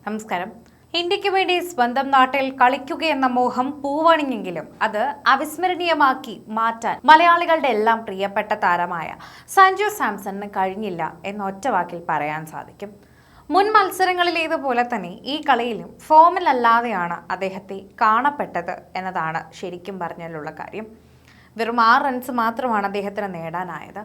നമസ്കാരം. ഇന്ത്യക്ക് വേണ്ടി സ്വന്തം നാട്ടിൽ കളിക്കുകയെന്ന മോഹം പൂവണിഞ്ഞെങ്കിലും അത് അവിസ്മരണീയമാക്കി മാറ്റാൻ മലയാളികളുടെ എല്ലാം പ്രിയപ്പെട്ട താരമായ സഞ്ജു സാംസണിന് കഴിഞ്ഞില്ല എന്ന ഒറ്റ വാക്കിൽ പറയാൻ സാധിക്കും. മുൻ മത്സരങ്ങളിലേതുപോലെ തന്നെ ഈ കളിയിലും ഫോമിലല്ലാതെയാണ് അദ്ദേഹത്തെ കാണപ്പെട്ടത് എന്നതാണ് ശരിക്കും പറഞ്ഞാലുള്ള കാര്യം. വെറും 6 റൺസ് മാത്രമാണ് അദ്ദേഹത്തിന് നേടാനായത്.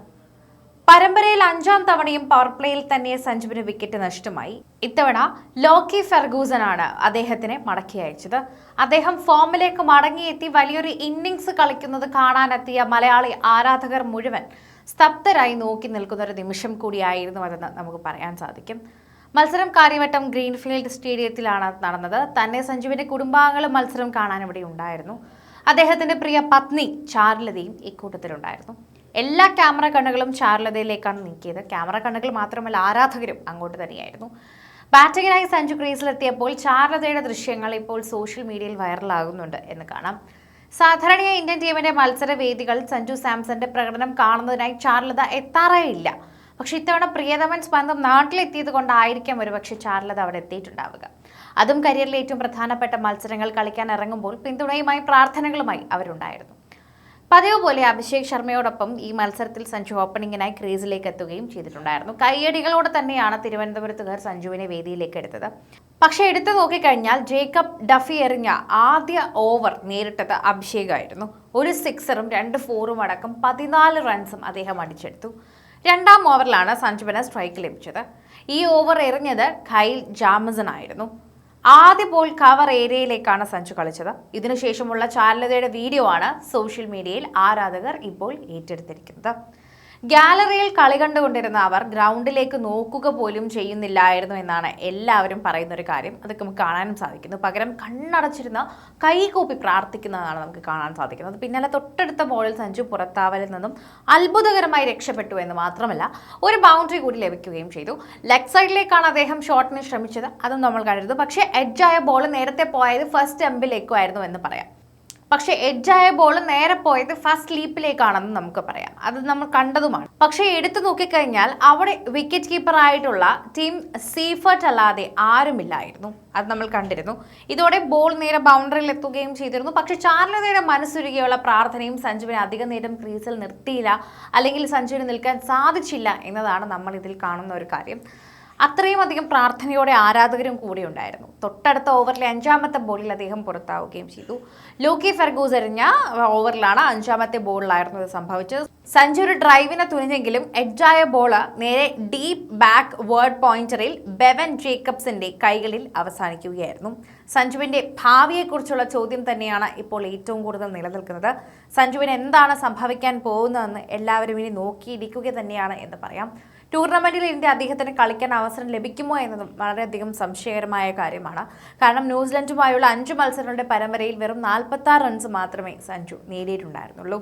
പരമ്പരയിൽ 5ാം തവണയും പവർ പ്ലേയിൽ തന്നെ സഞ്ജുവിന് വിക്കറ്റ് നഷ്ടമായി. ഇത്തവണ ലോക്കി ഫെർഗൂസനാണ് അദ്ദേഹത്തിനെ മടക്കി അയച്ചത്. അദ്ദേഹം ഫോമിലേക്ക് മടങ്ങിയെത്തി വലിയൊരു ഇന്നിംഗ്സ് കളിക്കുന്നത് കാണാനെത്തിയ മലയാളി ആരാധകർ മുഴുവൻ സ്തബ്ധരായി നോക്കി നിൽക്കുന്ന ഒരു നിമിഷം കൂടിയായിരുന്നു അതെന്ന് നമുക്ക് പറയാൻ സാധിക്കും. മത്സരം കാര്യവട്ടം ഗ്രീൻഫീൽഡ് സ്റ്റേഡിയത്തിലാണ് നടന്നത്. തന്നെ സഞ്ജുവിന്റെ കുടുംബാംഗങ്ങളും മത്സരം കാണാൻ ഇവിടെ ഉണ്ടായിരുന്നു. അദ്ദേഹത്തിന്റെ പ്രിയ പത്നി ചാരുലതയും ഇക്കൂട്ടത്തിലുണ്ടായിരുന്നു. എല്ലാ ക്യാമറ കണ്ണുകളും ചാരുലതയിലേക്കാണ് നീക്കിയത്. ക്യാമറ കണ്ണുകൾ മാത്രമല്ല, ആരാധകരും അങ്ങോട്ട് തന്നെയായിരുന്നു. ബാറ്റിങ്ങിനായി സഞ്ജു ക്രീസിലെത്തിയപ്പോൾ ചാരുലതയുടെ ദൃശ്യങ്ങൾ ഇപ്പോൾ സോഷ്യൽ മീഡിയയിൽ വൈറലാകുന്നുണ്ട് എന്ന് കാണാം. സാധാരണയായി ഇന്ത്യൻ ടീമിന്റെ മത്സരവേദികൾ സഞ്ജു സാംസന്റെ പ്രകടനം കാണുന്നതിനായി ചാരുലത എത്താറേയില്ല. പക്ഷെ ഇത്തവണ പ്രിയതമൻ സ്വന്തം നാട്ടിലെത്തിയത് കൊണ്ടായിരിക്കാം ഒരുപക്ഷെ ചാരുലത അവിടെ എത്തിയിട്ടുണ്ടാവുക. അതും കരിയറിലെ ഏറ്റവും പ്രധാനപ്പെട്ട മത്സരങ്ങൾ കളിക്കാൻ ഇറങ്ങുമ്പോൾ പിന്തുണയുമായി പ്രാർത്ഥനകളുമായി അവരുണ്ടായിരുന്നു. പതിവ് പോലെ അഭിഷേക് ശർമ്മയോടൊപ്പം ഈ മത്സരത്തിൽ സഞ്ജു ഓപ്പണിങ്ങിനായി ക്രീസിലേക്ക് എത്തുകയും ചെയ്തിട്ടുണ്ടായിരുന്നു. കൈയടികളോടെ തന്നെയാണ് തിരുവനന്തപുരത്തുകാർ സഞ്ജുവിനെ വേദിയിലേക്ക് എടുത്തത്. പക്ഷെ എടുത്തു നോക്കിക്കഴിഞ്ഞാൽ ജേക്കബ് ഡഫി എറിഞ്ഞ ആദ്യ ഓവർ നേരിട്ടത് അഭിഷേകായിരുന്നു. ഒരു 6ഉം 2 4ഉം അടക്കം 14 റൺസും അദ്ദേഹം അടിച്ചെടുത്തു. 2ാം ഓവറിലാണ് സഞ്ജുവിന് സ്ട്രൈക്ക് ലഭിച്ചത്. ഈ ഓവർ എറിഞ്ഞത് ഖൈൽ ജാമസൺ ആയിരുന്നു. ആദ്യ ബോൾ കവർ ഏരിയയിലേക്കാണ് സഞ്ജു കളിച്ചത്. ഇതിനുശേഷമുള്ള ചാരുലതയുടെ വീഡിയോ ആണ് സോഷ്യൽ മീഡിയയിൽ ആരാധകർ ഇപ്പോൾ ഏറ്റെടുത്തിരിക്കുന്നത്. ഗാലറിയിൽ കളി കണ്ടുകൊണ്ടിരുന്ന അവർ ഗ്രൗണ്ടിലേക്ക് നോക്കുക പോലും ചെയ്യുന്നില്ലായിരുന്നു എന്നാണ് എല്ലാവരും പറയുന്ന ഒരു കാര്യം. അതൊക്കെ നമുക്ക് കാണാനും സാധിക്കുന്നു. പകരം കണ്ണടച്ചിരുന്ന കൈകൂപ്പി പ്രാർത്ഥിക്കുന്നതാണ് നമുക്ക് കാണാൻ സാധിക്കുന്നത്. പിന്നാലെ തൊട്ടടുത്ത ബോളിൽ സഞ്ജു പുറത്താവലിൽ നിന്നും അത്ഭുതകരമായി രക്ഷപ്പെട്ടു എന്ന് മാത്രമല്ല, ഒരു ബൗണ്ടറി കൂടി ലഭിക്കുകയും ചെയ്തു. ലെഗ് സൈഡിലേക്കാണ് അദ്ദേഹം ഷോട്ടിന് ശ്രമിച്ചത്. അതും നമ്മൾ കണ്ടിരുന്നു. പക്ഷേ എഡ്ജായ ബോൾ നേരത്തെ പോയത് ഫസ്റ്റ് സ്റ്റംപിലേക്കുമായിരുന്നു എന്ന് പറയാം. പക്ഷെ എഡ്ജായ ബോൾ നേരെ പോയത് ഫസ്റ്റ് ലീപ്പിലേക്കാണെന്ന് നമുക്ക് പറയാം. അത് നമ്മൾ കണ്ടതുമാണ്. പക്ഷെ എടുത്തു നോക്കിക്കഴിഞ്ഞാൽ അവിടെ വിക്കറ്റ് കീപ്പറായിട്ടുള്ള ടീം സീഫർട്ട് അല്ലാതെ ആരുമില്ലായിരുന്നു. അത് നമ്മൾ കണ്ടിരുന്നു. ഇതോടെ ബോൾ നേരെ ബൗണ്ടറിയിൽ എത്തുകയും ചെയ്തിരുന്നു. പക്ഷെ ചാരുലതയുടെ മനസ്സുരുകിയുള്ള പ്രാർത്ഥനയും സഞ്ജുവിനെ അധികം നേരം ക്രീസിൽ നിർത്തിയില്ല, അല്ലെങ്കിൽ സഞ്ജുവിന് നിൽക്കാൻ സാധിച്ചില്ല എന്നതാണ് നമ്മൾ ഇതിൽ കാണുന്ന ഒരു കാര്യം. അത്രയും അധികം പ്രാർത്ഥനയോടെ ആരാധകരും കൂടെ ഉണ്ടായിരുന്നു. തൊട്ടടുത്ത ഓവറിലെ 5ാമത്തെ ബോളിൽ അദ്ദേഹം പുറത്താവുകയും ചെയ്തു. ലോക്കി ഫെർഗൂസ് എറിഞ്ഞ ഓവറിലാണ് 5ാമത്തെ ബോളിലായിരുന്നു ഇത് സംഭവിച്ചത്. സഞ്ജു ഒരു ഡ്രൈവിനെ തുനിഞ്ഞെങ്കിലും എഡ്ജായ ബോള് നേരെ ഡീപ് ബാക്ക് വേർഡ് പോയിന്ററിൽ ബെവൻ ജേക്കബ്സിന്റെ കൈകളിൽ അവസാനിക്കുകയായിരുന്നു. സഞ്ജുവിന്റെ ഭാവിയെക്കുറിച്ചുള്ള ചോദ്യം തന്നെയാണ് ഇപ്പോൾ ഏറ്റവും കൂടുതൽ നിലനിൽക്കുന്നത്. സഞ്ജുവിന് എന്താണ് സംഭവിക്കാൻ പോകുന്നതെന്ന് എല്ലാവരും ഇനി നോക്കിയിരിക്കുക തന്നെയാണ് എന്ന് പറയാം. ടൂർണമെന്റിൽ ഇന്ത്യ അദ്ദേഹത്തിന് കളിക്കാൻ അവസരം ലഭിക്കുമോ എന്നതും വളരെയധികം സംശയകരമായ കാര്യമാണ്. കാരണം ന്യൂസിലൻഡുമായുള്ള 5 മത്സരങ്ങളുടെ പരമ്പരയിൽ വെറും 46 റൺസ് മാത്രമേ സഞ്ജു നേടിയിട്ടുണ്ടായിരുന്നുള്ളൂ.